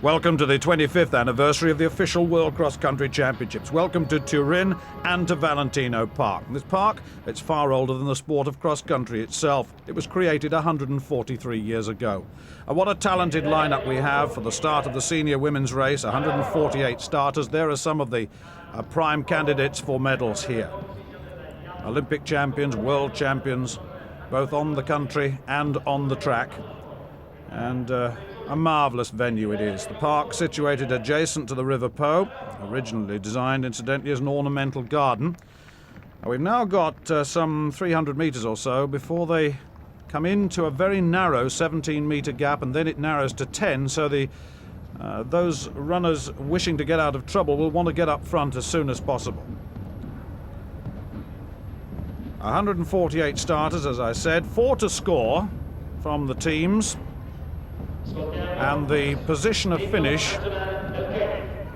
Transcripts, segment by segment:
Welcome to the 25th anniversary of the official World Cross Country Championships. Welcome to Turin and to Valentino Park. This park, it's far older than the sport of cross country itself. It was created 143 years ago. And what a talented lineup we have for the start of the senior women's race. 148 starters. There are some of the prime candidates for medals here. Olympic champions, world champions, both on the country and on the track. And a marvellous venue it is. The park situated adjacent to the River Po, originally designed incidentally as an ornamental garden. We've now got some 300 metres or so before they come into a very narrow 17-metre gap, and then it narrows to 10, so those runners wishing to get out of trouble will want to get up front as soon as possible. 148 starters, as I said, 4 to score from the teams. And the position of finish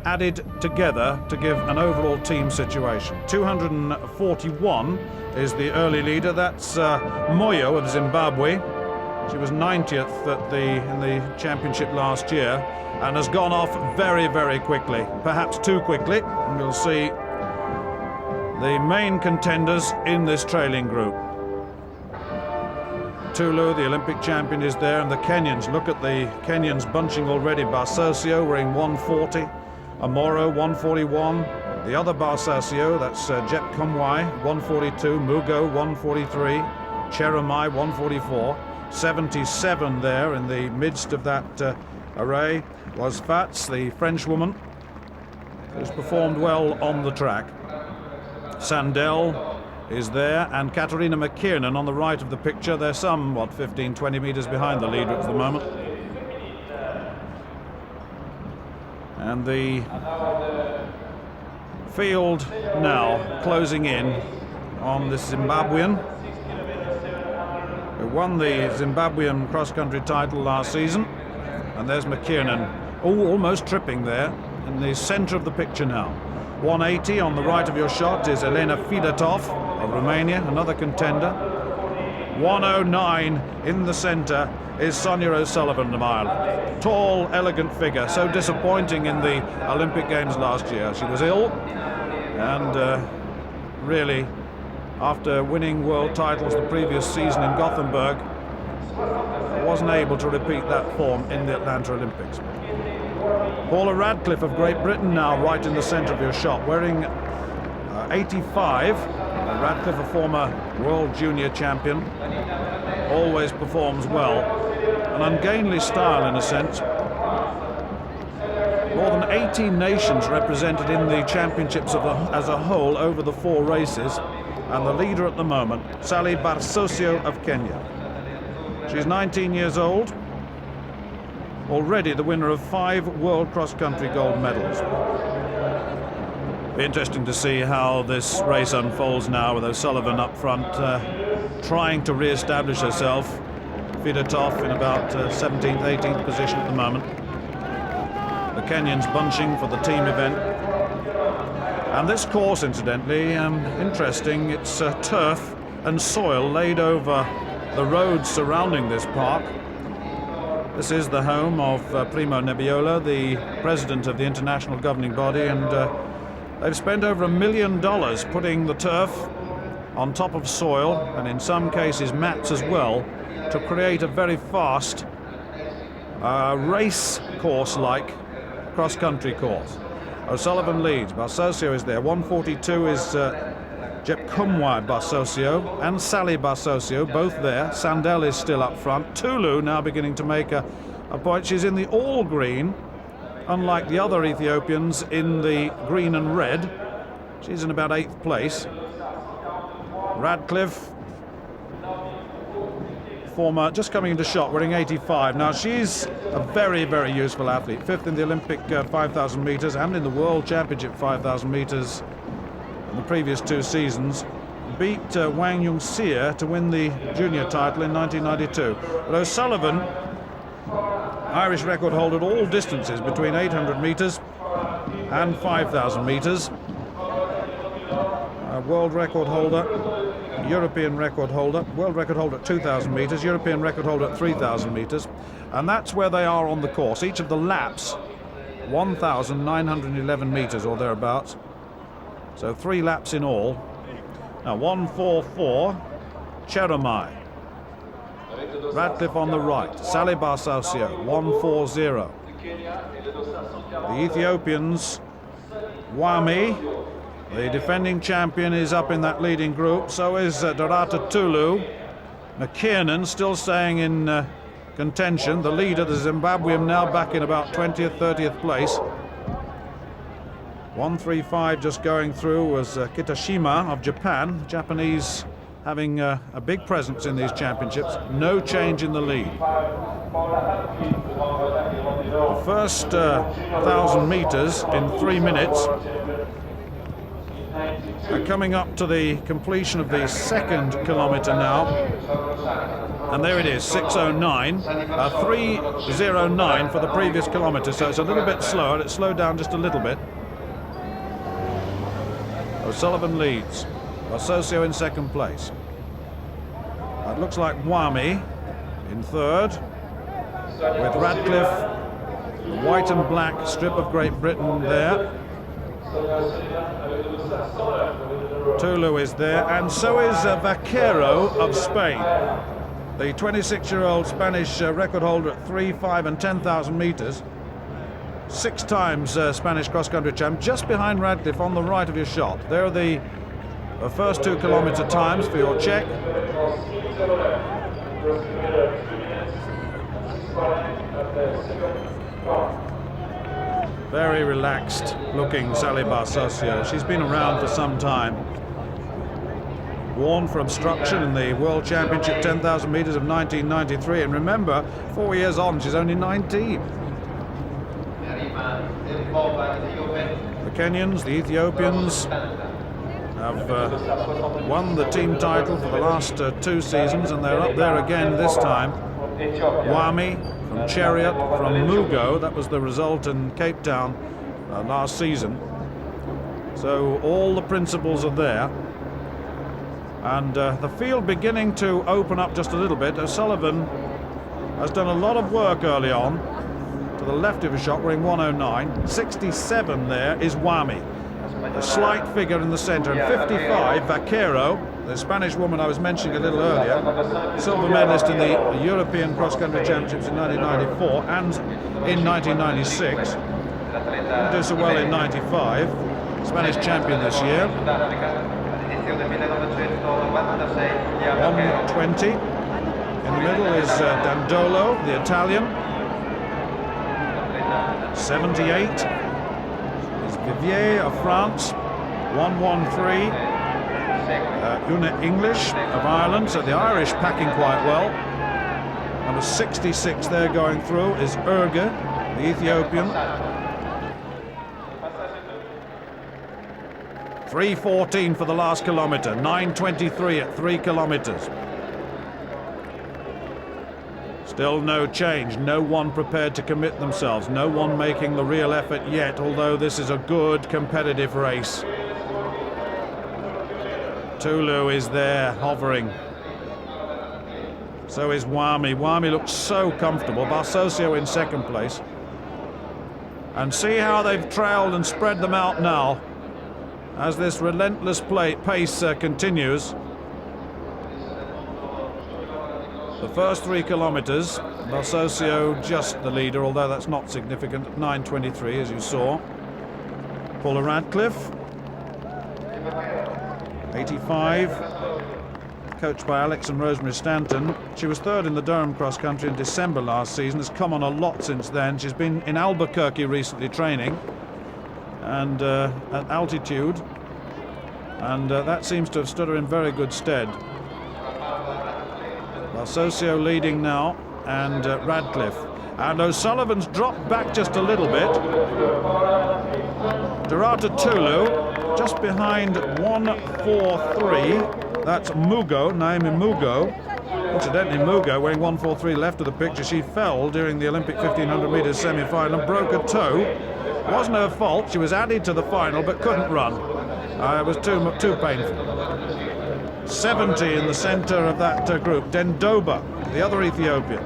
added together to give an overall team situation. 241 is the early leader. That's Moyo of Zimbabwe. She was 90th in the championship last year and has gone off very, very quickly, perhaps too quickly. And we'll see the main contenders in this trailing group. Tulu, the Olympic champion, is there, and the Kenyans. Look at the Kenyans bunching already. Barsosio wearing 140, Amoro 141, the other Barsosio, that's Jep Kumwai 142, Mugo 143, Cheromai 144, 77 there in the midst of that array was Fats, the French woman, who's performed well on the track. Sandel is there, and Katerina McKiernan on the right of the picture. They're some, 15-20 metres behind the leader at the moment. And the field now closing in on this Zimbabwean, who won the Zimbabwean cross-country title last season. And there's McKiernan, almost tripping there, in the centre of the picture now. 180 on the right of your shot is Elena Fidatov of Romania, another contender. 109 in the centre is Sonia O'Sullivan of Ireland. Tall, elegant figure, so disappointing in the Olympic Games last year. She was ill and really, after winning world titles the previous season in Gothenburg, wasn't able to repeat that form in the Atlanta Olympics. Paula Radcliffe of Great Britain now right in the centre of your shot, wearing 85. Radcliffe, a former world junior champion, always performs well. An ungainly style in a sense. More than 18 nations represented in the championships as a whole over the 4 races. And the leader at the moment, Sally Barsosio of Kenya. She's 19 years old. Already the winner of 5 World Cross Country gold medals. Be interesting to see how this race unfolds now with O'Sullivan up front, trying to re-establish herself. Fidatov in about 17th, 18th position at the moment. The Kenyans bunching for the team event. And this course, incidentally, interesting. It's turf and soil laid over the roads surrounding this park. This is the home of Primo Nebbiolo, the president of the international governing body, and they've spent over $1 million putting the turf on top of soil, and in some cases mats as well, to create a very fast race course-like cross-country course. O'Sullivan leads. Barsosio is there. 142 is Jep Kumwai Barsosio and Sally Barsosio, both there. Sandel is still up front. Tulu now beginning to make a point. She's in the all-green, unlike the other Ethiopians in the green and red. She's in about 8th place. Radcliffe, former, just coming into shot, wearing 85. Now she's a very, very useful athlete. 5th in the Olympic 5,000 metres and in the World Championship 5,000 metres in the previous 2 seasons. Beat Wang Yung-sia to win the junior title in 1992. But O'Sullivan, Irish record holder at all distances between 800 metres and 5,000 metres. World record holder, European record holder, world record holder at 2,000 metres, European record holder at 3,000 metres. And that's where they are on the course. Each of the laps 1,911 meters or thereabouts. So 3 laps in all. Now 144, Cheromai. Radcliffe on the right, Salih Barsosio, 140. The Ethiopians, Wami, the defending champion, is up in that leading group. So is Dorata Tulu. McKiernan still staying in contention. The leader, the Zimbabwean, now back in about 20th, 30th place. 135 just going through was Kitashima of Japan. Japanese having a big presence in these championships. No change in the lead. The first 1,000 meters in 3 minutes. We're coming up to the completion of the second kilometre now. And there it is, 6:09, 3:09 for the previous kilometre, so it's a little bit slower. It slowed down just a little bit. O'Sullivan leads, Barsosio in second place. It looks like Wami in third, with Radcliffe, the white and black strip of Great Britain there. Tulu is there, and so is Vaquero of Spain. The 26-year-old Spanish record holder at 3, 5 and 10,000 meters. 6 times Spanish cross-country champ, just behind Radcliffe on the right of your shot. There are the first 2 kilometre times for your check. Very relaxed looking Salih Barsosio. She's been around for some time. Warned for obstruction in the World Championship 10,000 metres of 1993, and remember, 4 years on, she's only 19. The Kenyans, the Ethiopians, have won the team title for the last 2 seasons, and they're up there again this time. Wami from Chariot, from Mugo, that was the result in Cape Town last season. So all the principles are there. And the field beginning to open up just a little bit. O'Sullivan has done a lot of work early on. To the left of his shot, wearing 109. 67 there is Wami. A slight figure in the centre. And 55, Vaquero, the Spanish woman I was mentioning a little earlier. Silver medalist in the European Cross-Country Championships in 1994 and in 1996. Didn't do so well in 95. Spanish champion this year. 120. In the middle is Dandolo, the Italian. 78 is Vivier of France. 113. Una English of Ireland, so the Irish packing quite well. Number 66 there going through is Erge, the Ethiopian. 3:14 for the last kilometre, 9:23 at 3 kilometres. Still no change, no one prepared to commit themselves, no one making the real effort yet, although this is a good competitive race. Tulu is there, hovering. So is Wami. Wami looks so comfortable. Barsosio in second place. And see how they've trailed and spread them out now as this relentless pace continues. The first 3 kilometres, Barsosio just the leader, although that's not significant, at 9:23 as you saw. Paula Radcliffe, 85, coached by Alex and Rosemary Stanton. She was third in the Durham cross country in December last season, has come on a lot since then. She's been in Albuquerque recently training and at altitude, and that seems to have stood her in very good stead. Barsosio leading now, and Radcliffe. And O'Sullivan's dropped back just a little bit. Dorata Tulu just behind 143. That's Mugo, Naomi Mugo. Incidentally, Mugo wearing 143 left of the picture. She fell during the Olympic 1500 metres semi-final and broke a toe. It wasn't her fault. She was added to the final but couldn't run. It was too painful. 70 in the centre of that group. Dendoba, the other Ethiopian.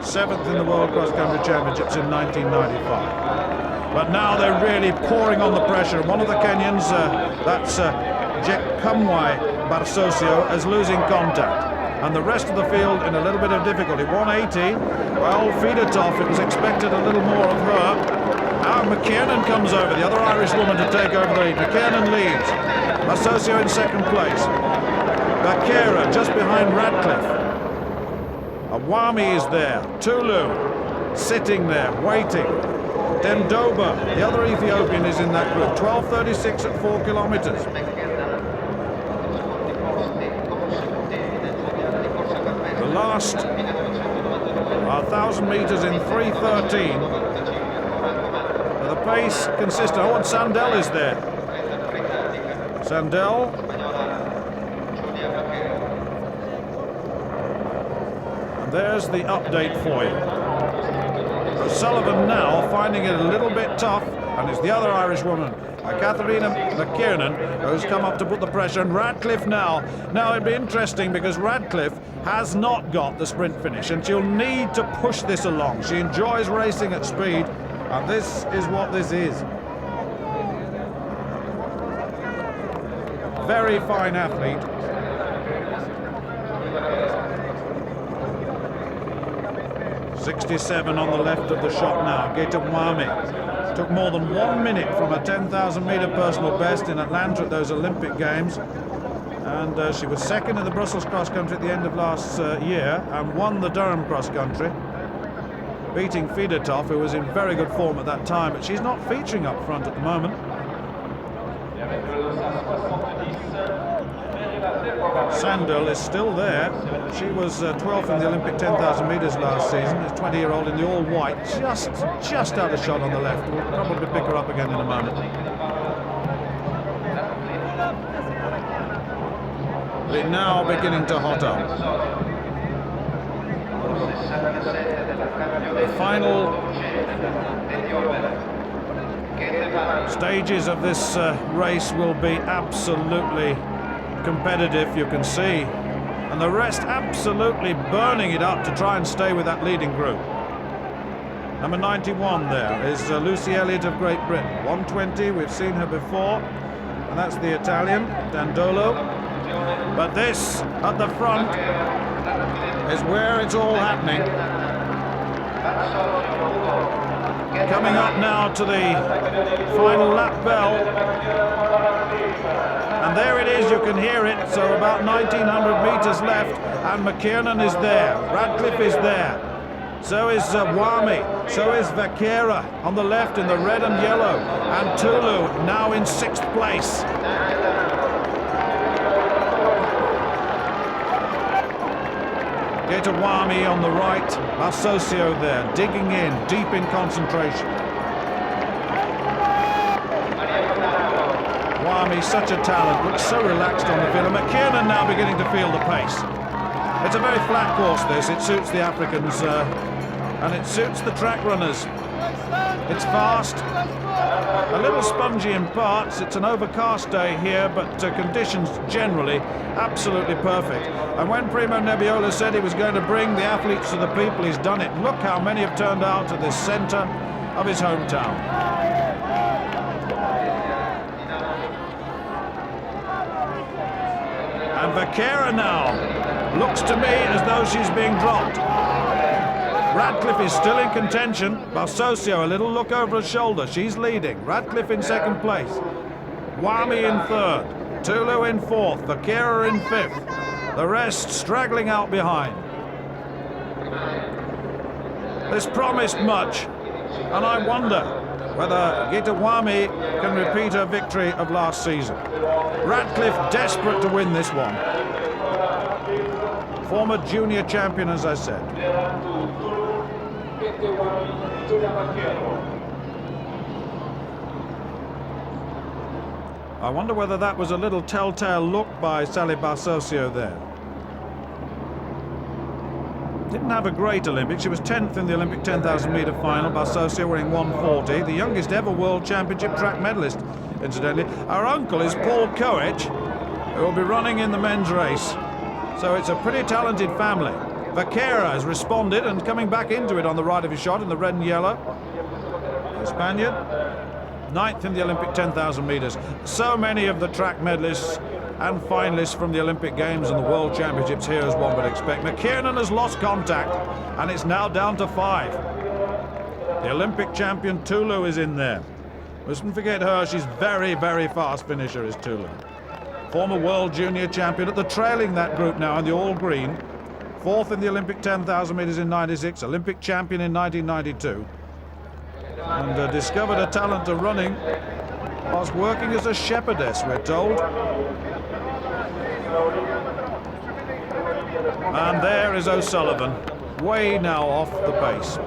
7th in the World Cross Country Championships in 1995. But now they're really pouring on the pressure. One of the Kenyans, that's Jekamwai Barsosio, is losing contact. And the rest of the field in a little bit of difficulty. 180. Well, Fedotov, it was expected a little more of her. Now McKiernan comes over, the other Irish woman to take over the lead. McKiernan leads. Barsosio in second place. Bakera just behind Radcliffe. Awami is there. Tulu sitting there, waiting. Demdoba, the other Ethiopian, is in that group. 12:36 at 4 kilometers. The last 1,000 meters in 3:13. The pace consistent. Oh, and Sandel is there. Sandel. And there's the update for you. O'Sullivan now finding it a little bit tough, and it's the other Irish woman, Katharina McKiernan, who's come up to put the pressure, and Radcliffe now. Now it'd be interesting because Radcliffe has not got the sprint finish, and she'll need to push this along. She enjoys racing at speed, and this is what this is. Very fine athlete. .67 on the left of the shot now. Getamwami took more than 1 minute from a 10,000 metre personal best in Atlanta at those Olympic Games. And she was second in the Brussels cross country at the end of last year and won the Durham cross country, beating Fedotov, who was in very good form at that time, but she's not featuring up front at the moment. Sandel is still there. She was 12th in the Olympic 10,000 metres last season. Is 20-year-old in the all-white, just out of shot on the left. We'll probably pick her up again in a moment. They're now beginning to hot up. The final stages of this race will be absolutely competitive, you can see, and the rest absolutely burning it up to try and stay with that leading group. Number 91 there is Lucy Elliott of Great Britain. 120, we've seen her before, and that's the Italian, Dandolo. But this, at the front, is where it's all happening. Coming up now to the final lap bell. And there it is, you can hear it, so about 1,900 metres left, and McKiernan is there, Radcliffe is there, so is Wami, so is Vakera on the left in the red and yellow, and Tulu now in 6th place. Getawami on the right, Barsosio there, digging in, deep in concentration. Wami, such a talent, looks so relaxed on the field. And McKiernan now beginning to feel the pace. It's a very flat course, this. It suits the Africans, and it suits the track runners. It's fast, a little spongy in parts. It's an overcast day here, but conditions generally absolutely perfect. And when Primo Nebbiolo said he was going to bring the athletes to the people, he's done it. Look how many have turned out to this centre of his hometown. And Vakera now looks to me as though she's being dropped. Radcliffe is still in contention. Barsosio, a little look over her shoulder. She's leading. Radcliffe in 2nd place. Wami in 3rd. Tulu in 4th. Vakera in 5th. The rest straggling out behind. This promised much, and I wonder whether Getawami can repeat her victory of last season. Radcliffe desperate to win this one. Former junior champion, as I said. I wonder whether that was a little telltale look by Sally Barsosio there. Didn't have a great Olympic. She was 10th in the Olympic 10,000 metre final. Barsosio wearing 140, the youngest ever World Championship track medalist, incidentally. Our uncle is Paul Coech, who will be running in the men's race. So it's a pretty talented family. Vaquera has responded and coming back into it on the right of his shot in the red and yellow. The Spaniard, 9th in the Olympic 10,000 metres. So many of the track medalists and finalists from the Olympic Games and the World Championships here, as one would expect. McKiernan has lost contact, and it's now down to 5. The Olympic champion Tulu is in there. Mustn't forget her. She's very, very fast finisher, is Tulu. Former World Junior champion at the trailing that group now in the all green. 4th in the Olympic 10,000 metres in '96, Olympic champion in 1992. And discovered a talent of running whilst working as a shepherdess, we're told. And there is O'Sullivan, way now off the pace.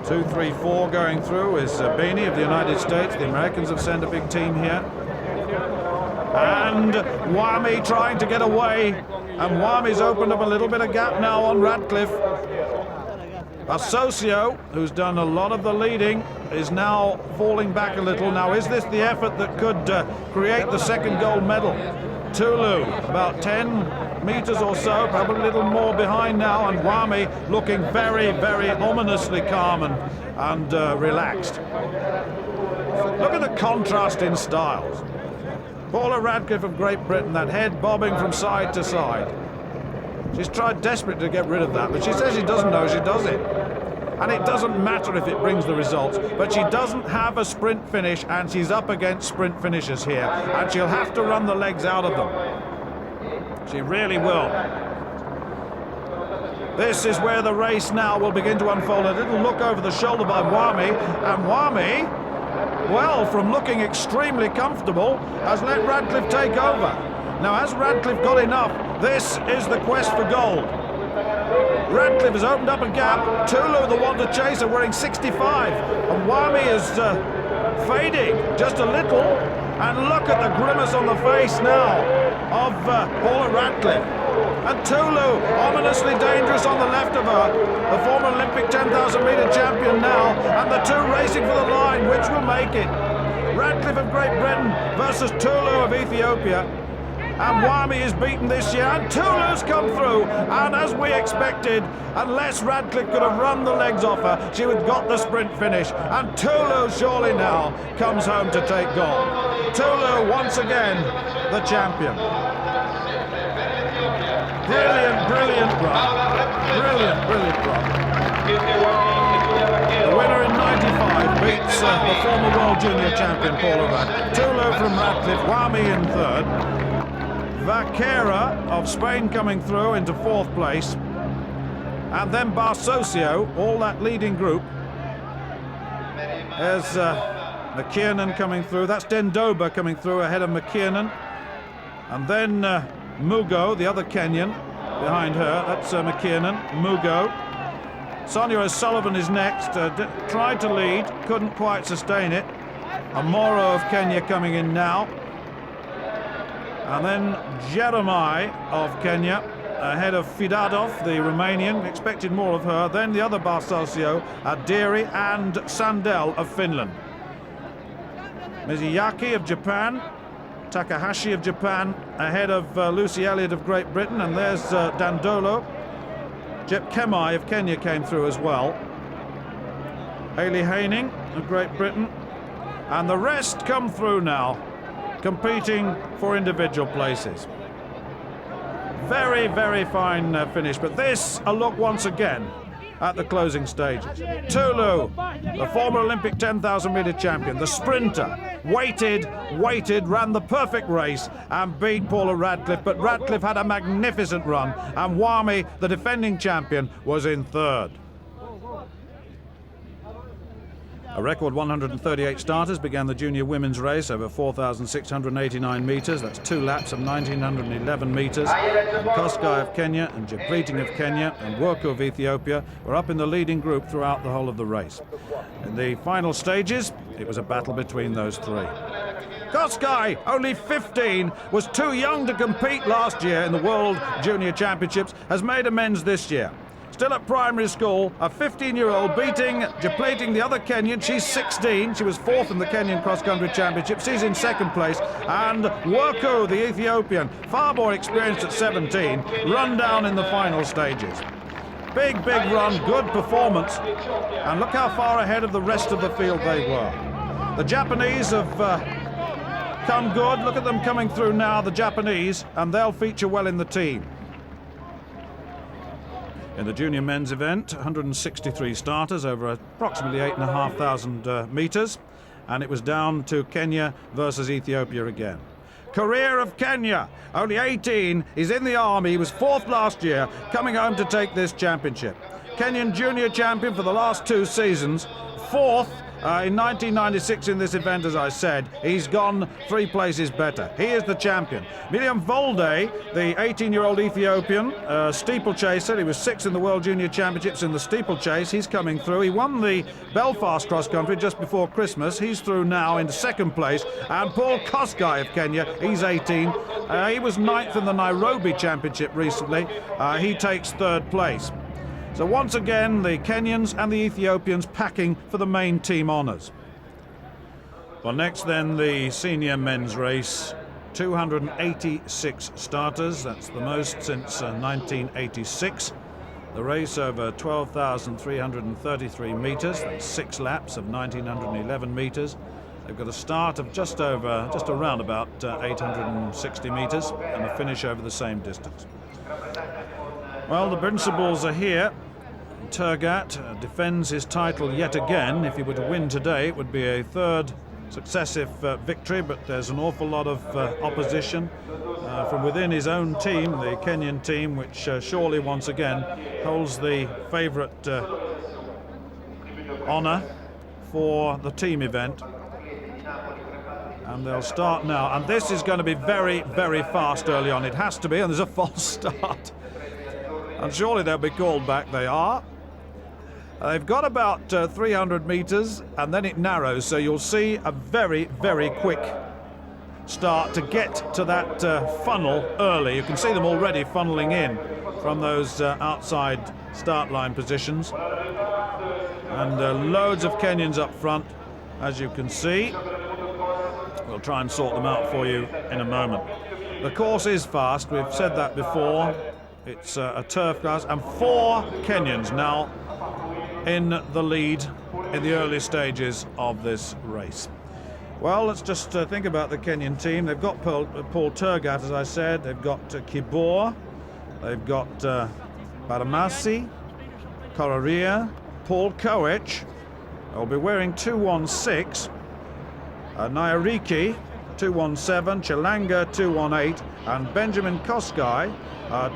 2-3-4 going through is Beanie of the United States. The Americans have sent a big team here. And Wami trying to get away. And Wami's opened up a little bit of gap now on Radcliffe. Associo, who's done a lot of the leading, is now falling back a little. Now, is this the effort that could create the second gold medal? Tulu, about 10 metres or so, probably a little more behind now, and Wami looking very, very ominously calm and relaxed. Look at the contrast in styles. Paula Radcliffe of Great Britain, that head bobbing from side to side. She's tried desperately to get rid of that, but she says she doesn't know she does it. And it doesn't matter if it brings the results, but she doesn't have a sprint finish, and she's up against sprint finishers here, and she'll have to run the legs out of them. She really will. This is where the race now will begin to unfold. A little look over the shoulder by Wami, and Wami, well, from looking extremely comfortable, has let Radcliffe take over. Now, has Radcliffe got enough? This is the quest for gold. Radcliffe has opened up a gap. Tulu, the one to chase, are wearing 65. And Wami is fading just a little. And look at the grimace on the face now of Paula Radcliffe. And Tulu, ominously dangerous on the left of her. The former Olympic 10,000 metre champion now. And the two racing for the line. Which will make it? Radcliffe of Great Britain versus Tulu of Ethiopia. And Wami is beaten this year, and Tulu's come through, and as we expected, unless Radcliffe could have run the legs off her, she would have got the sprint finish, and Tulu surely now comes home to take gold. Tulu once again the champion. Brilliant, brilliant run. Brilliant, brilliant run. The winner in '95 beats the former World Junior champion Paula Radcliffe. Tulu from Radcliffe, Wami in 3rd. Vaquera of Spain coming through into 4th place. And then Barsocio, all that leading group. There's McKiernan coming through. That's Dendoba coming through ahead of McKiernan. And then Mugo, the other Kenyan, behind her. That's McKiernan, Mugo. Sonia O'Sullivan is next. Tried to lead, couldn't quite sustain it. Amoro of Kenya coming in now. And then Jeremiah of Kenya, ahead of Fidadov, the Romanian. We expected more of her. Then the other Barsocio, Adiri and Sandel of Finland. Mizuyaki of Japan, Takahashi of Japan, ahead of Lucy Elliott of Great Britain. And there's Dandolo. Jep Kemai of Kenya came through as well. Hayley Haining of Great Britain. And the rest come through now, competing for individual places. Very, very fine finish, but this a look once again at the closing stages. Tulu, the former Olympic 10,000 metre champion, the sprinter, waited, ran the perfect race and beat Paula Radcliffe, but Radcliffe had a magnificent run, and Wami, the defending champion, was in 3rd. A record 138 starters began the junior women's race over 4,689 metres. That's 2 laps of 1,911 metres. And Kosgei of Kenya and Jepriting of Kenya and Worku of Ethiopia were up in the leading group throughout the whole of the race. In the final stages, it was a battle between those 3. Kosgei, only 15, was too young to compete last year in the World Junior Championships, has made amends this year. Still at primary school, a 15-year-old depleting the other Kenyan. She's 16. She was 4th in the Kenyan cross-country championship. She's in 2nd place. And Werku, the Ethiopian, far more experienced at 17, run down in the final stages. Big run, good performance. And look how far ahead of the rest of the field they were. The Japanese have come good. Look at them coming through now, the Japanese, and they'll feature well in the team. In the junior men's event, 163 starters over approximately 8,500 metres, and it was down to Kenya versus Ethiopia again. Career of Kenya, only 18, he's in the army, he was 4th last year, coming home to take this championship. Kenyan junior champion for the last 2 seasons, 4th in 1996 in this event, as I said. He's gone 3 places better. He is the champion. Miliam Volde, the 18-year-old Ethiopian steeplechaser. He was 6th in the World Junior Championships in the steeplechase. He's coming through. He won the Belfast cross-country just before Christmas. He's through now into 2nd place. And Paul Kosgei of Kenya, he's 18. He was 9th in the Nairobi Championship recently. He takes 3rd place. So once again, the Kenyans and the Ethiopians packing for the main team honours. Well, next then, the senior men's race. 286 starters, that's the most since 1986. The race over 12,333 metres, that's 6 laps of 1,911 metres. They've got a start of just around about 860 metres and a finish over the same distance. Well, the principals are here. Turgat defends his title yet again. If he were to win today, it would be a 3rd successive victory, but there's an awful lot of opposition from within his own team, the Kenyan team, which surely once again holds the favourite honour for the team event. And they'll start now, and this is going to be very fast early on. It has to be, and there's a false start. And surely they'll be called back. They are. They've got about 300 metres, and then it narrows, so you'll see a very quick start to get to that funnel early. You can see them already funneling in from those outside start line positions. And loads of Kenyans up front, as you can see. We'll try and sort them out for you in a moment. The course is fast, we've said that before. It's a turf class, and 4 Kenyans now in the lead in the early stages of this race. Well, let's just think about the Kenyan team. They've got Paul Turgat, as I said. They've got Kibor. They've got Baramasi, Koraria, Paul Koech. They'll be wearing 216. Nyariki, 217. Chalanga, 218. And Benjamin Kosgei,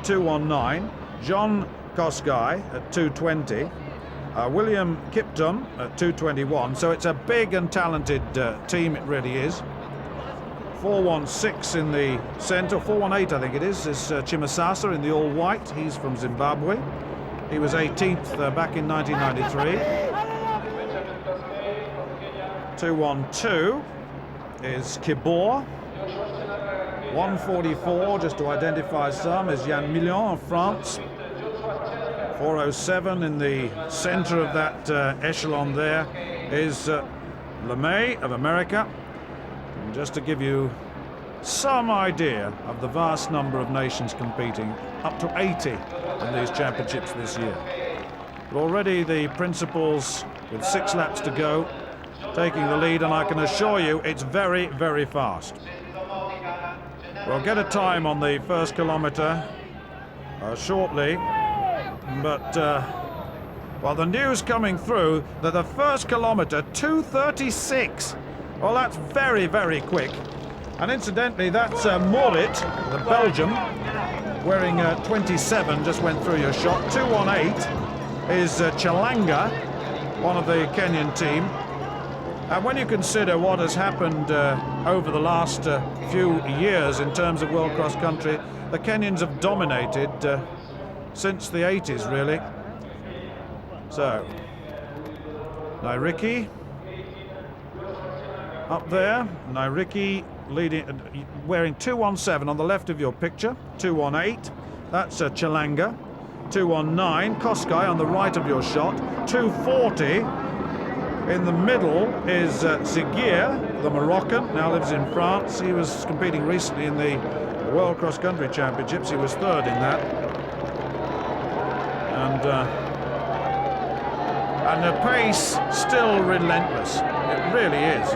219. John Kosgei at 220. William Kiptum at 221. So it's a big and talented team, it really is. 416 in the centre, 418 I think it is Chimasasa in the all-white. He's from Zimbabwe. He was 18th back in 1993. 212 is Kibor. 144, just to identify some, is Jan Millon of France. 407 in the centre of that echelon there is LeMay of America. And just to give you some idea of the vast number of nations competing, up to 80 in these championships this year. But already the principals, with 6 laps to go, taking the lead, and I can assure you it's very fast. We'll get a time on the first kilometre shortly. But, well, the news coming through that the first kilometre, 2:36. Well, that's very quick. And incidentally, that's Morit, the Belgian, wearing 27, just went through your shot. 2:18 is Chalanga, one of the Kenyan team. And when you consider what has happened over the last few years in terms of world cross country, the Kenyans have dominated since the 80s, really. So, Nyariki up there. Nyariki leading, wearing 217 on the left of your picture. 218. That's Chalanga. 2:19. Koskai on the right of your shot, 2:40. In the middle is Seguir, the Moroccan, now lives in France. He was competing recently in the World Cross Country Championships. He was third in that. And the pace still relentless. It really is.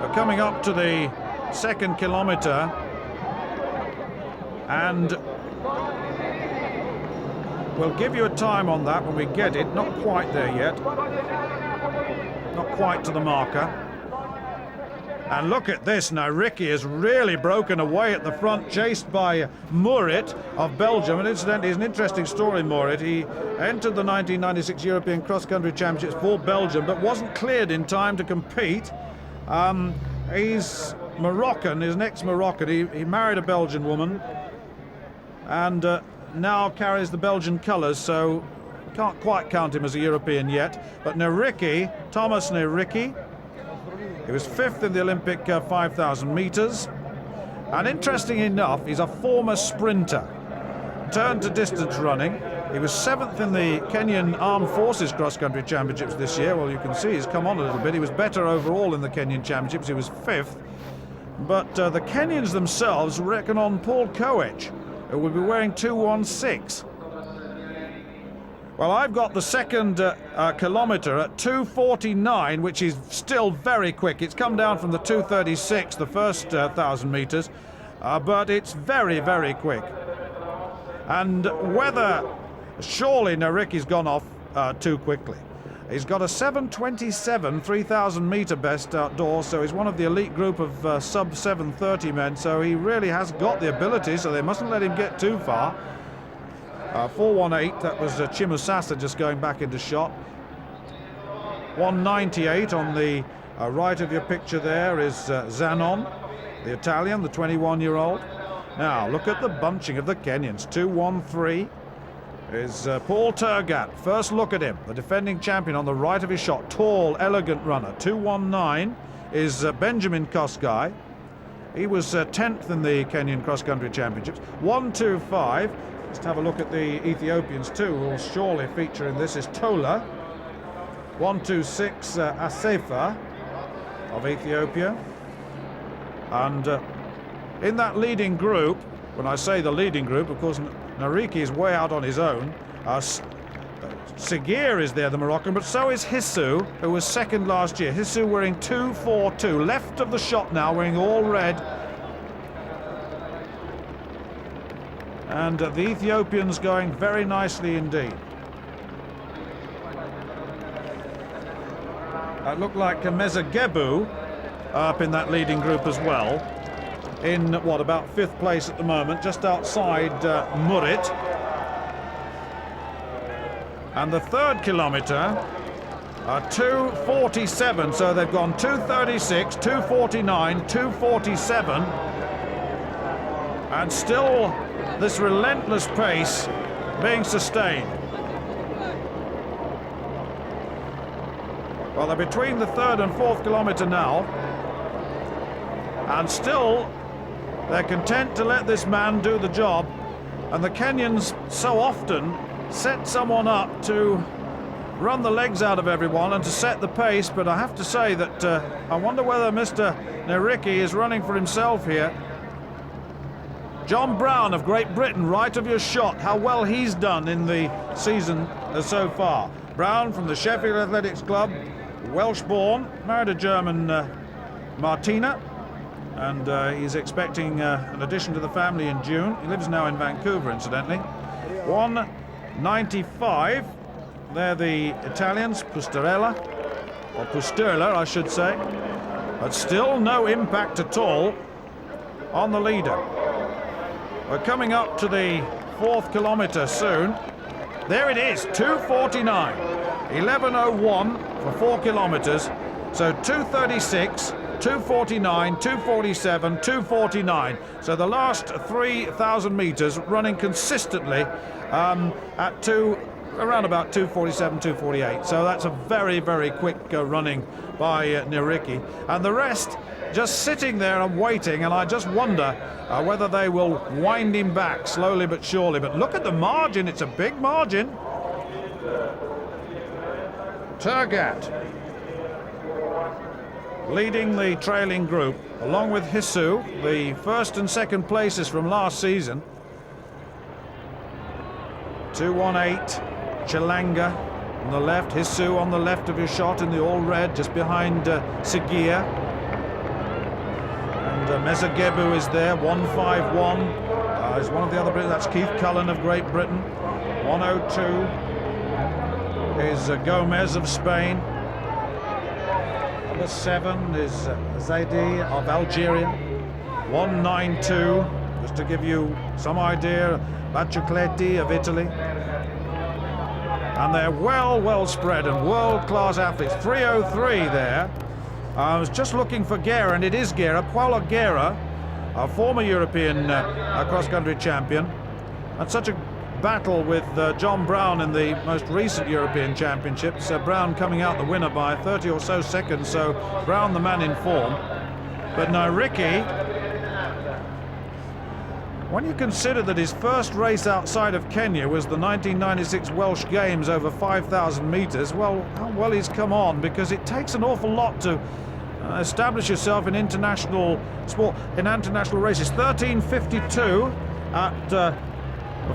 We're coming up to the second kilometre, and we'll give you a time on that when we get it. Not quite there yet. Not quite to the marker. And look at this now. Ricky has really broken away at the front, chased by Murit of Belgium. And incidentally, it's an interesting story, Murit. He entered the 1996 European Cross Country Championships for Belgium, but wasn't cleared in time to compete. He's Moroccan, he's an ex-Moroccan. He married a Belgian woman and now carries the Belgian colours, so can't quite count him as a European yet. But Nericki, Thomas Nericki, he was 5th in the Olympic 5,000 metres. And interesting enough, he's a former sprinter. Turned to distance running. He was 7th in the Kenyan Armed Forces Cross Country Championships this year. Well, you can see he's come on a little bit. He was better overall in the Kenyan Championships. He was 5th. But the Kenyans themselves reckon on Paul Koech, who will be wearing 2:16. Well, I've got the second kilometre at 2:49, which is still very quick. It's come down from the 2:36, the first 1,000 metres, but it's very, very quick. And whether surely Nericki's gone off too quickly. He's got a 7:27 3,000 metre best outdoors, so he's one of the elite group of sub 7:30 men, so he really has got the ability, so they mustn't let him get too far. 4:18, that was Chimusasa just going back into shot. 1:98 on the right of your picture there is Zanon, the Italian, the 21-year-old. Now, look at the bunching of the Kenyans. 2:13 is Paul Turgat. First look at him, the defending champion on the right of his shot. Tall, elegant runner. 2:19 is Benjamin Kosgai. He was 10th in the Kenyan Cross Country Championships. 1:25. Let's have a look at the Ethiopians too, who will surely feature in this, is Tola. 1:26 Asefa of Ethiopia. And in that leading group, when I say the leading group, of course Nericki is way out on his own. Seguir is there, the Moroccan, but so is Hissu, who was second last year. Hissu wearing 2:42, left of the shot now, wearing all red. And the Ethiopians going very nicely indeed. It looked like Mezagebu up in that leading group as well. In what, about 5th place at the moment, just outside Murit. And the third kilometre, 2:47, so they've gone 2:36, 2:49, 2:47, and still this relentless pace being sustained. Well, they're between the 3rd and 4th kilometre now, and still they're content to let this man do the job. And the Kenyans so often set someone up to run the legs out of everyone and to set the pace, but I have to say that I wonder whether Mr. Nericki is running for himself here. John Brown of Great Britain, right of your shot, how well he's done in the season so far. Brown from the Sheffield Athletics Club, Welsh-born, married a German Martina, and he's expecting an addition to the family in June. He lives now in Vancouver, incidentally. 1:95, they're the Italians, Pusterella, or Pusterla, I should say, but still no impact at all on the leader. We're coming up to the 4th kilometre soon. There it is, 2:49, 11:01 for 4 kilometres, so 2:36, 2:49, 2:47, 2:49. So the last 3,000 metres running consistently at around about 2:47, 2:48. So that's a very, very quick running by Nericki. And the rest just sitting there and waiting, and I just wonder whether they will wind him back slowly but surely. But look at the margin, it's a big margin. Turgat leading the trailing group, along with Hisu, the first and second places from last season. 218, Chilanga on the left, Hisu on the left of your shot in the all red, just behind Seguia. And Mezagebu is there, 151 is one of the other Brits. That's Keith Cullen of Great Britain. 102 is Gomez of Spain. Number 7 is Zaidi of Algeria. 192, just to give you some idea, Baciocletti of Italy. And they're well spread and world-class athletes. 303 there. I was just looking for Guerra, and it is Guerra. Paulo Guerra, a former European cross-country champion. And such a battle with John Brown in the most recent European Championships. Brown coming out the winner by 30 or so seconds, so Brown the man in form. But Nairiki, when you consider that his first race outside of Kenya was the 1996 Welsh Games over 5,000 metres, well, how well he's come on, because it takes an awful lot to establish yourself in international sport, in international races. 13:52 at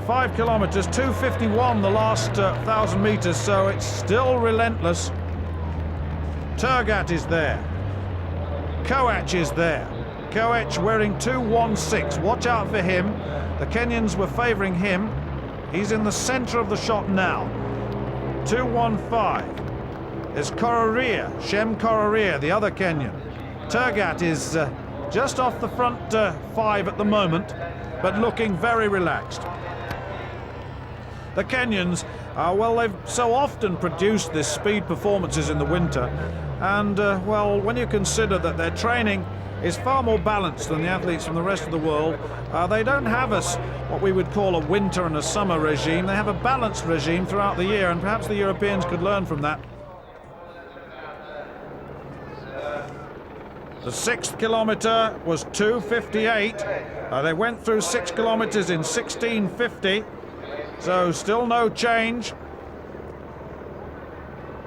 5 kilometres, 2:51 the last 1,000 metres, so it's still relentless. Turgat is there. Koech is there. Koech wearing 2:16. Watch out for him. The Kenyans were favouring him. He's in the centre of the shot now. 2:15 is Kororia, Shem Kororia, the other Kenyan. Turgat is just off the front 5 at the moment, but looking very relaxed. The Kenyans, well, they've so often produced this speed performances in the winter, and well, when you consider that their training is far more balanced than the athletes from the rest of the world, they don't have what we would call a winter and a summer regime. They have a balanced regime throughout the year, and perhaps the Europeans could learn from that. The 6th kilometre was 2:58. They went through 6 kilometres in 16:50. So still no change.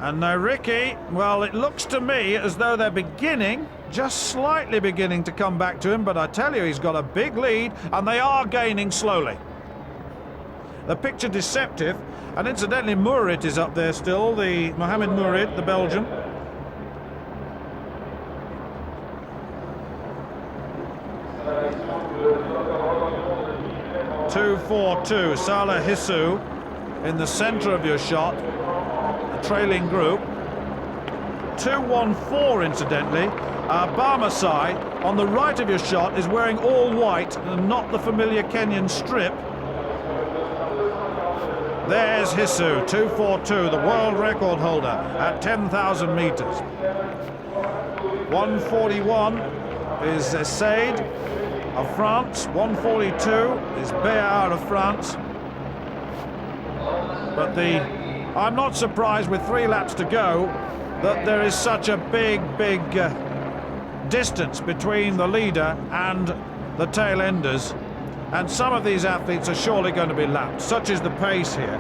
And Nairiki, well, it looks to me as though they're beginning, just slightly beginning to come back to him, but I tell you, he's got a big lead, and they are gaining slowly. The picture deceptive, and incidentally Mourid is up there still, the Mohamed Mourid, the Belgian. .242, Salah Hisu in the centre of your shot, the trailing group. 2:14, incidentally. Barmasai on the right of your shot is wearing all white and not the familiar Kenyan strip. There's Hisu, 2:42, the world record holder at 10,000 metres. 1:41 is Said of France. 1:42 is Béard of France. But I'm not surprised with 3 laps to go that there is such a big distance between the leader and the tail enders, and some of these athletes are surely going to be lapped. Such is the pace here.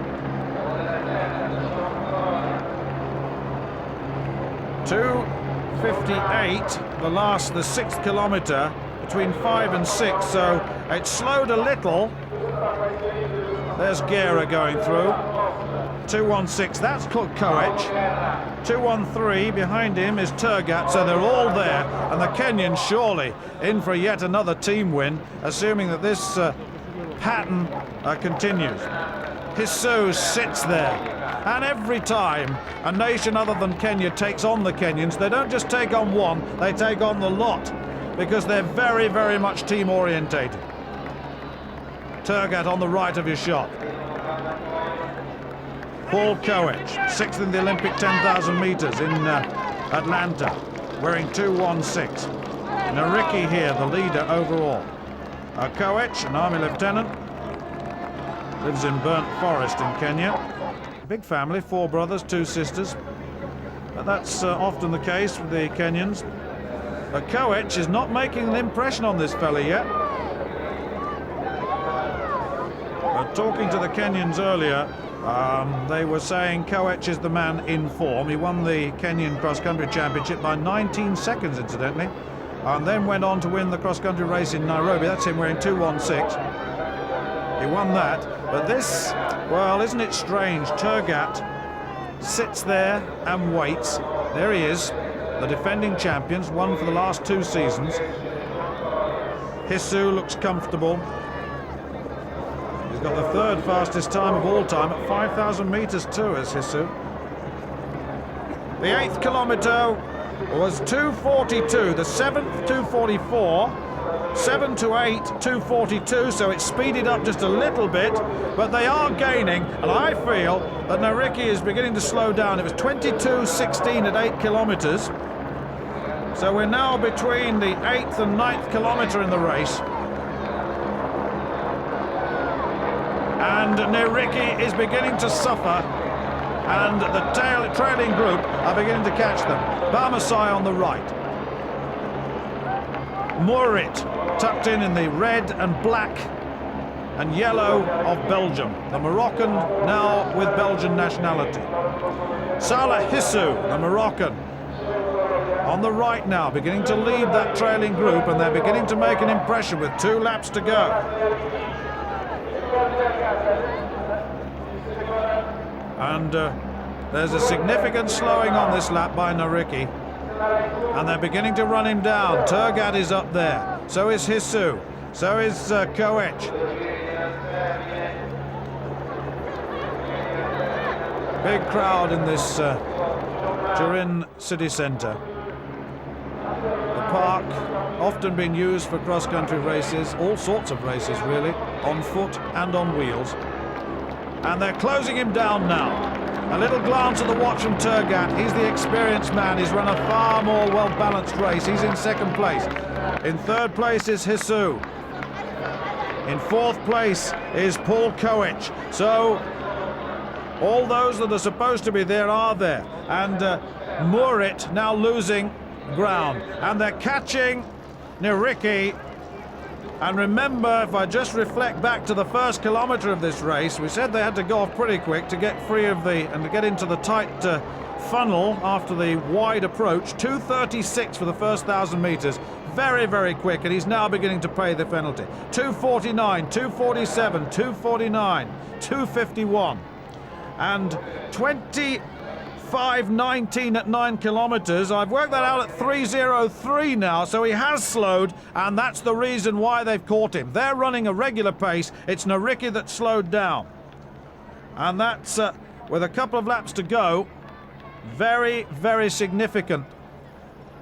2:58 the 6th kilometre between 5 and 6, so it slowed a little. There's Guerra going through. 2:16, that's Koech. 2:13 behind him is Turgat, so they're all there, and the Kenyans surely in for yet another team win, assuming that this pattern continues. Hisu sits there, and every time a nation other than Kenya takes on the Kenyans, they don't just take on one, they take on the lot, because they're very much team orientated. Turgat on the right of your shot. Paul Koech, 6th in the Olympic 10,000 metres in Atlanta, wearing 2:16. Nairiki here, the leader overall. Koech, an army lieutenant, lives in Burnt Forest in Kenya. Big family, 4 brothers, 2 sisters. But that's often the case with the Kenyans. But Koech is not making an impression on this fella yet. But talking to the Kenyans earlier, they were saying Koech is the man in form. He won the Kenyan cross-country championship by 19 seconds, incidentally, and then went on to win the cross-country race in Nairobi. That's him wearing 2:16. He won that. But this, well, isn't it strange? Turgat sits there and waits. There he is, the defending champions, won for the last 2 seasons. Hisu looks comfortable. He's got the 3rd fastest time of all time at 5,000 meters too, as Hisu. The 8th kilometer was 2:42, the 7th 2:44, 7 to 8 2:42, so it's speeded up just a little bit, but they are gaining, and I feel that Nariki is beginning to slow down. It was 22:16 at 8 kilometers, so we're now between the 8th and 9th kilometer in the race. And Nariki is beginning to suffer, and the trailing group are beginning to catch them. Barmasai on the right. Murit tucked in the red and black and yellow of Belgium. The Moroccan now with Belgian nationality. Salah Hisu, the Moroccan, on the right now, beginning to lead that trailing group, and they're beginning to make an impression with 2 laps to go. And there's a significant slowing on this lap by Nariki, and they're beginning to run him down. Turgat is up there, so is Hisu, so is Koech. Big crowd in this Turin city centre. The park often been used for cross-country races, all sorts of races really, on foot and on wheels. And they're closing him down now. A little glance at the watch from Turgat. He's the experienced man. He's run a far more well-balanced race. He's in 2nd place. In 3rd place is Hisu. In 4th place is Paul Koech. So all those that are supposed to be there are there. And Murit now losing ground. And they're catching Nariki. And remember, if I just reflect back to the 1st kilometre of this race, we said they had to go off pretty quick to get free of and to get into the tight funnel after the wide approach. 2:36 for the first 1,000 metres. Very, very quick, and he's now beginning to pay the penalty. 2:49, 2:47, 2:49, 2:51. And 25:19 at 9 kilometres. I've worked that out at 3:03 now, so he has slowed, and that's the reason why they've caught him. They're running a regular pace. It's Nariki that slowed down. And that's, with a couple of laps to go, very, very significant.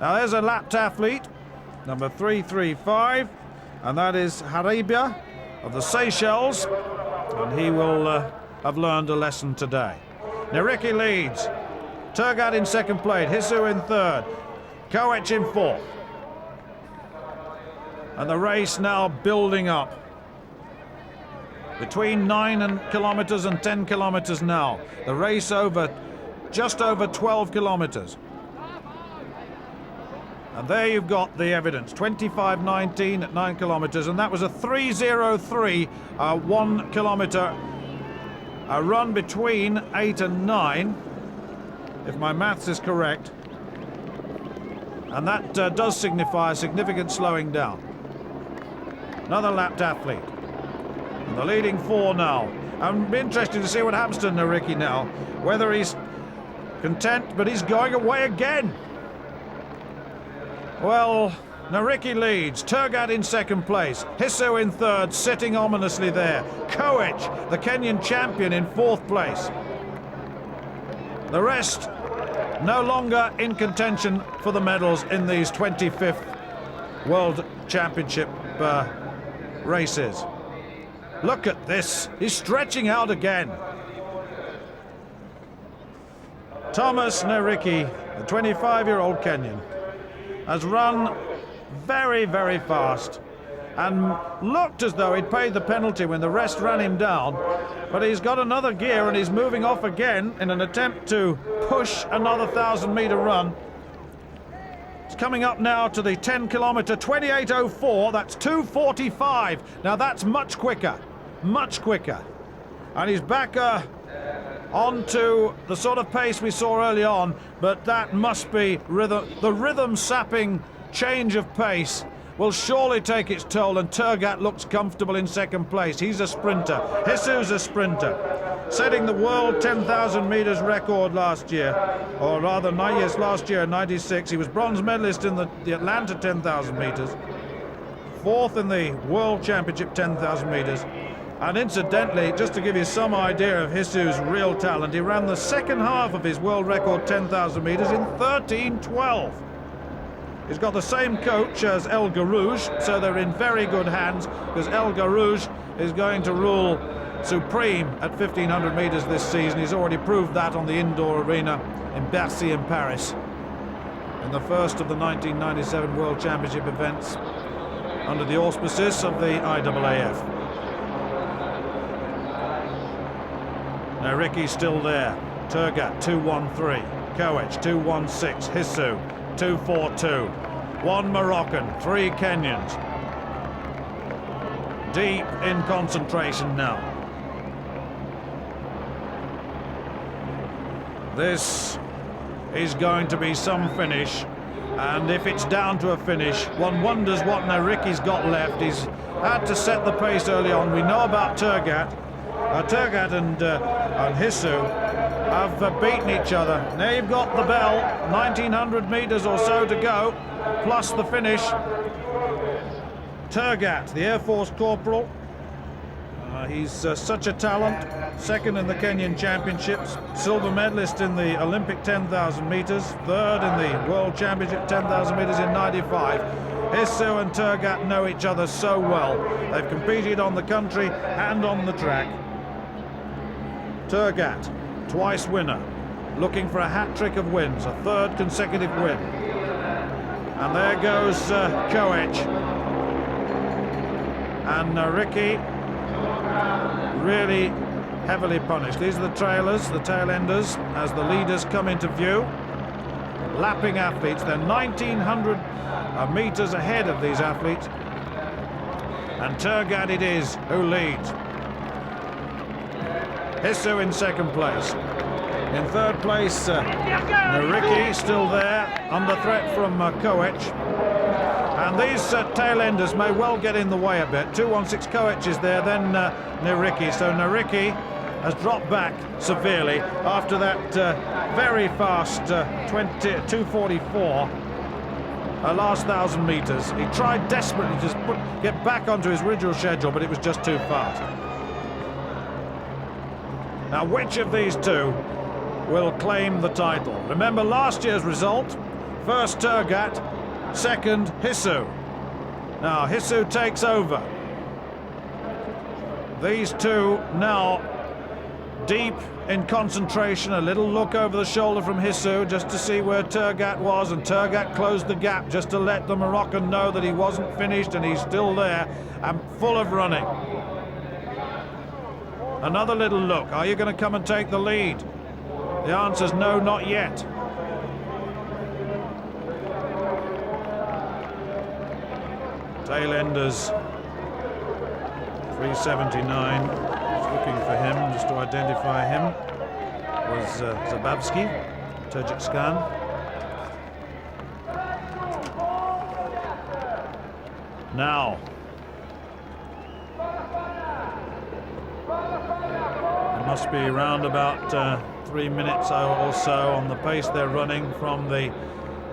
Now there's a lapped athlete, number 335, and that is Haribia of the Seychelles, and he will have learned a lesson today. Nariki leads. Turgat in 2nd place, Hisu in 3rd, Koech in 4th. And the race now building up. Between 9 kilometres and 10 kilometres now. The race over, just over 12 kilometres. And there you've got the evidence, 25:19 at 9 kilometres, and that was a 3:03, 1 kilometre, a run between 8 and 9. If my maths is correct, and that does signify a significant slowing down. Another lapped athlete, and the leading 4 now. I'm interested to see what happens to Nariki now, whether he's content, but he's going away again. Well, Nariki leads, Turgat in 2nd place, Hisu in 3rd, sitting ominously there. Koech, the Kenyan champion, in 4th place. The rest no longer in contention for the medals in these 25th World Championship races. Look at this, he's stretching out again. Thomas Nariki, the 25-year-old Kenyan, has run very, very fast and looked as though he'd paid the penalty when the rest ran him down, but he's got another gear and he's moving off again in an attempt to push another 1,000-metre run. It's coming up now to the 10-kilometre, 28:04. That's 2:45. Now that's much quicker, much quicker. And he's back onto the sort of pace we saw early on, but that must be the rhythm-sapping change of pace will surely take its toll, and Turgat looks comfortable in second place. He's a sprinter. Hissou's a sprinter, setting the world 10,000 metres record last year, or rather, yes, last year, 96. He was bronze medalist in the Atlanta 10,000 metres, fourth in the World Championship 10,000 metres. And incidentally, just to give you some idea of Hissou's real talent, he ran the second half of his world record 10,000 metres in 13:12. He's got the same coach as El Garouge, so they're in very good hands, because El Garouge is going to rule supreme at 1,500 metres this season. He's already proved that on the indoor arena in Bercy in Paris, in the first of the 1997 World Championship events under the auspices of the IAAF. Now Ricky's still there. Turgat 2:13, Koech 2:16, Hissou 2:42. One Moroccan, three Kenyans. Deep in concentration now. This is going to be some finish, and if it's down to a finish, one wonders what Nariki's got left. He's had to set the pace early on. We know about Turgat. Turgat and Hissou have beaten each other. Now you've got the bell, 1,900 metres or so to go, plus the finish. Turgat, the Air Force Corporal, he's such a talent, second in the Kenyan Championships, silver medalist in the Olympic 10,000 metres, third in the World Championship 10,000 metres in 95. Hissou and Turgat know each other so well. They've competed on the country and on the track. Turgat, twice winner, looking for a hat-trick of wins, a third consecutive win. And there goes Koech. And Ricky really heavily punished. These are the trailers, the tail enders, as the leaders come into view. Lapping athletes, they're 1,900 metres ahead of these athletes. And Turgat it is who leads. Hissou in second place. In third place, Nariki still there, under threat from Koech. And these tail enders may well get in the way a bit. 2:16 Koech is there, then Nariki. So Nariki has dropped back severely after that very fast 2:44. Last 1,000 metres. He tried desperately to get back onto his original schedule, but it was just too fast. Now, which of these two will claim the title? Remember last year's result? First Turgat, second Hissou. Now, Hissou takes over. These two now deep in concentration. A little look over the shoulder from Hissou just to see where Turgat was, and Turgat closed the gap just to let the Moroccan know that he wasn't finished and he's still there and full of running. Another little look. Are you going to come and take the lead? The answer's no, not yet. Tail enders 379. Just looking for him, just to identify him, was Zabavsky, Tajikistan. Now, it must be around about 3 minutes or so on the pace they're running from the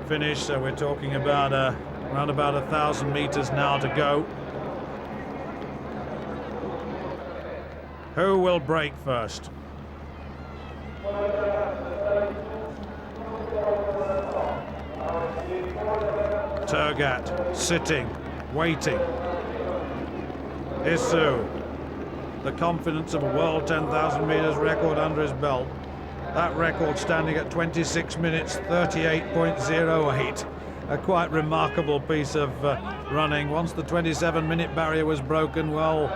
finish. So we're talking about around about 1,000 meters now to go. Who will break first? Turgat sitting, waiting. Hissou, the confidence of a world 10,000 meters record under his belt. That record standing at 26 minutes 38.08. A quite remarkable piece of running. Once the 27-minute barrier was broken, well,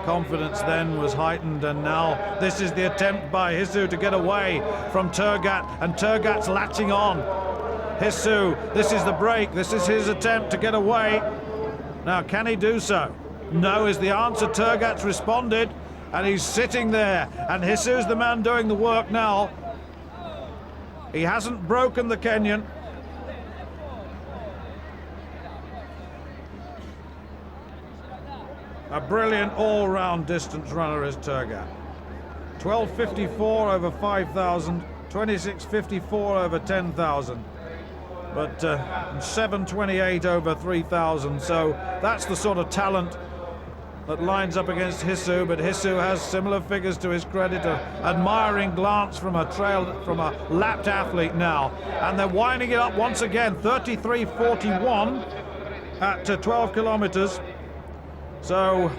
confidence then was heightened, and now this is the attempt by Hissou to get away from Turgat, and Turgat's latching on. Hisu, this is the break. This is his attempt to get away. Now, can he do so? No is the answer. Turgat's responded, and he's sitting there. And Hisu's the man doing the work now. He hasn't broken the Kenyan. A brilliant all-round distance runner is Turgat. 12.54 over 5,000, 26.54 over 10,000. But 7.28 over 3,000, so that's the sort of talent that lines up against Hisu, but Hisu has similar figures to his credit. An admiring glance from a lapped athlete now, and they're winding it up once again. 33.41 at 12 kilometers. So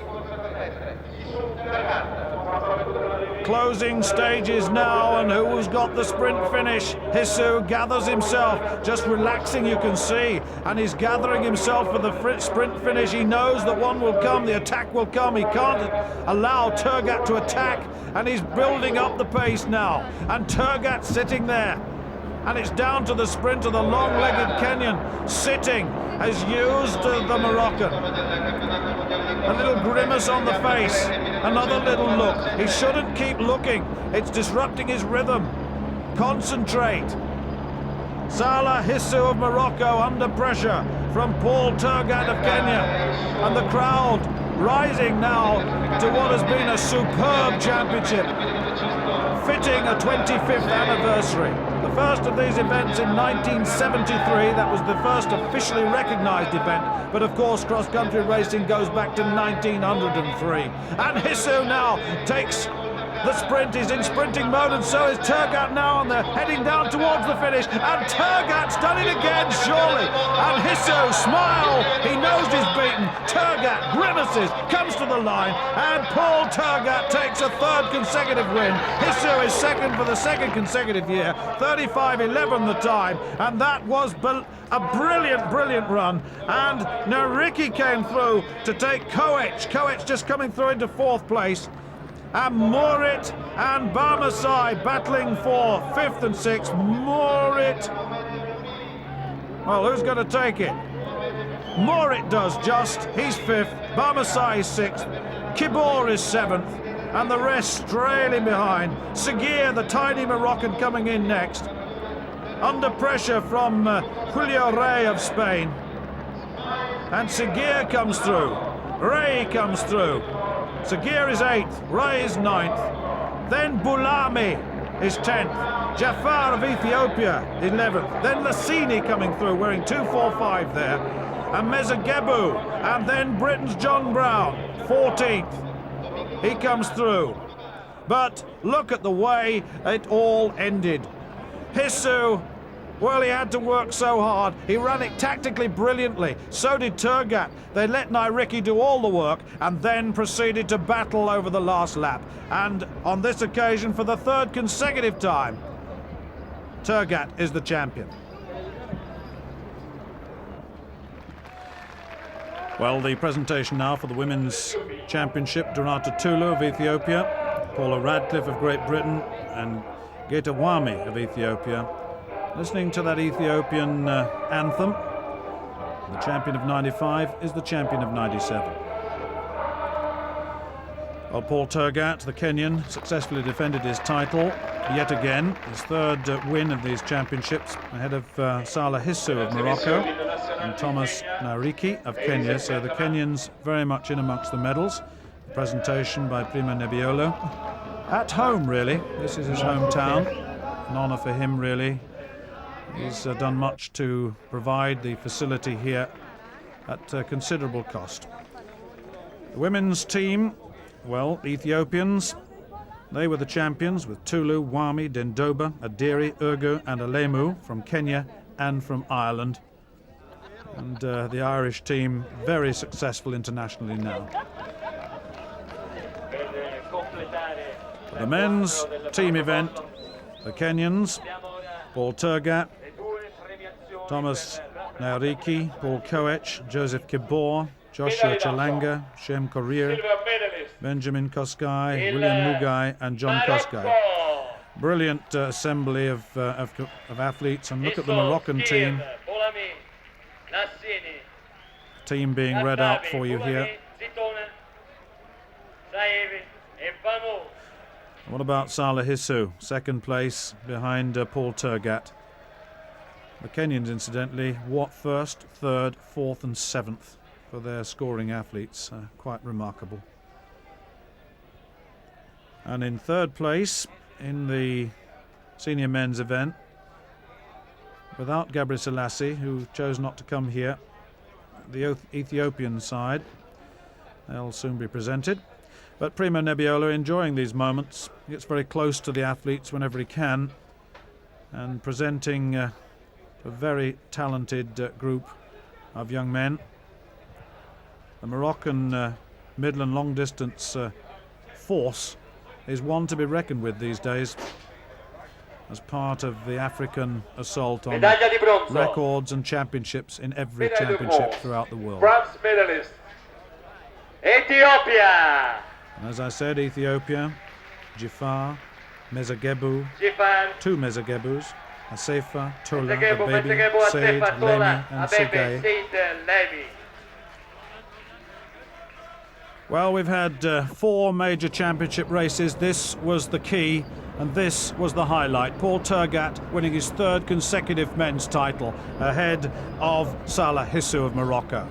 closing stages now, and who's got the sprint finish? Hisu gathers himself, just relaxing, you can see, and he's gathering himself for the sprint finish. He knows that one will come, the attack will come. He can't allow Turgat to attack, and he's building up the pace now. And Turgat sitting there, and it's down to the sprint of the long-legged Kenyan. Sitting has used the Moroccan. A little grimace on the face, another little look. He shouldn't keep looking. It's disrupting his rhythm. Concentrate. Salah Hisu of Morocco under pressure from Paul Turgat of Kenya. And the crowd rising now to what has been a superb championship, fitting a 25th anniversary. The first of these events in 1973, that was the first officially recognised event, but of course cross-country racing goes back to 1903. And Hisu now takes the sprint. He's in sprinting mode, and so is Turgat now, and they're heading down towards the finish, and Turgat's done it again, surely. And Hisu, smile, he knows he's beaten. Turgat grimaces, comes to the line, and Paul Turgat takes a third consecutive win. Hisu is second for the second consecutive year, 35.11 the time, and that was a brilliant run. And Nariki came through to take Koech. Koech just coming through into fourth place. And Morit and Barmasai battling for fifth and sixth. Morit, well, who's going to take it? Morit does just, he's fifth. Barmasai is sixth. Kibor is seventh. And the rest trailing behind. Seguir, the tiny Moroccan, coming in next. Under pressure from Julio Rey of Spain. And Seguir comes through. Rey comes through. Seguir is 8th, Ray is 9th, then Boulami is 10th, Jafar of Ethiopia 11th, then Lassini coming through wearing 245 there, and Mezagebu, and then Britain's John Brown 14th, he comes through. But look at the way it all ended. Hisu, well, he had to work so hard. He ran it tactically brilliantly. So did Turgat. They let Nairiki do all the work and then proceeded to battle over the last lap. And on this occasion, for the third consecutive time, Turgat is the champion. Well, the presentation now for the Women's Championship. Durrata Tulu of Ethiopia, Paula Radcliffe of Great Britain, and Geta Wami of Ethiopia. Listening to that Ethiopian anthem, the champion of 95 is the champion of 97. Well, Paul Turgat, the Kenyan, successfully defended his title yet again, his third win of these championships, ahead of Salah Hisu of Morocco and Thomas Nairiki of Kenya. So the Kenyans very much in amongst the medals. The presentation by Prima Nebbiolo. At home, really. This is his hometown. An honour for him, really. He's done much to provide the facility here at considerable cost. The women's team, well, Ethiopians, they were the champions with Tulu, Wami, Dendoba, Adiri, Urgu and Alemu from Kenya and from Ireland. And the Irish team very successful internationally now. The men's team event, the Kenyans, Paul Turgat, Thomas Nairiki, Paul Koech, Joseph Kibor, Joshua Chalanga, Shem Korir, Benjamin Kosgei, William Mugai and John Kosgei. Brilliant assembly of athletes, and look at the Moroccan team. Team being read out for you here. What about Salah Hissou? Second place behind Paul Turgat. The Kenyans, incidentally, first, third, fourth and seventh for their scoring athletes. Quite remarkable. And in third place in the senior men's event, without Gabriel Selassie, who chose not to come here, the Ethiopian side, they'll soon be presented. But Primo Nebbiolo enjoying these moments. He gets very close to the athletes whenever he can, and presenting a very talented group of young men. The Moroccan middle and long distance force is one to be reckoned with these days, as part of the African assault on records and championships in every championship throughout the world. Bronze medalist, Ethiopia. And as I said, Ethiopia, Jafar, Mezagebu, two Mezagebus, Asefa, Tola, Abebi, Said, Lemi and Segei. Well, we've had 4 major championship races. This was the key, and this was the highlight. Paul Turgat winning his 3rd consecutive men's title ahead of Salah Hissou of Morocco.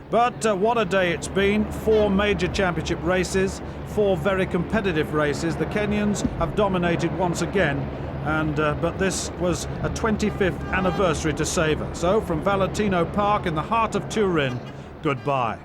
But what a day it's been. 4 major championship races, 4 very competitive races. The Kenyans have dominated once again, and but this was a 25th anniversary to savour. So from Valentino Park in the heart of Turin, goodbye.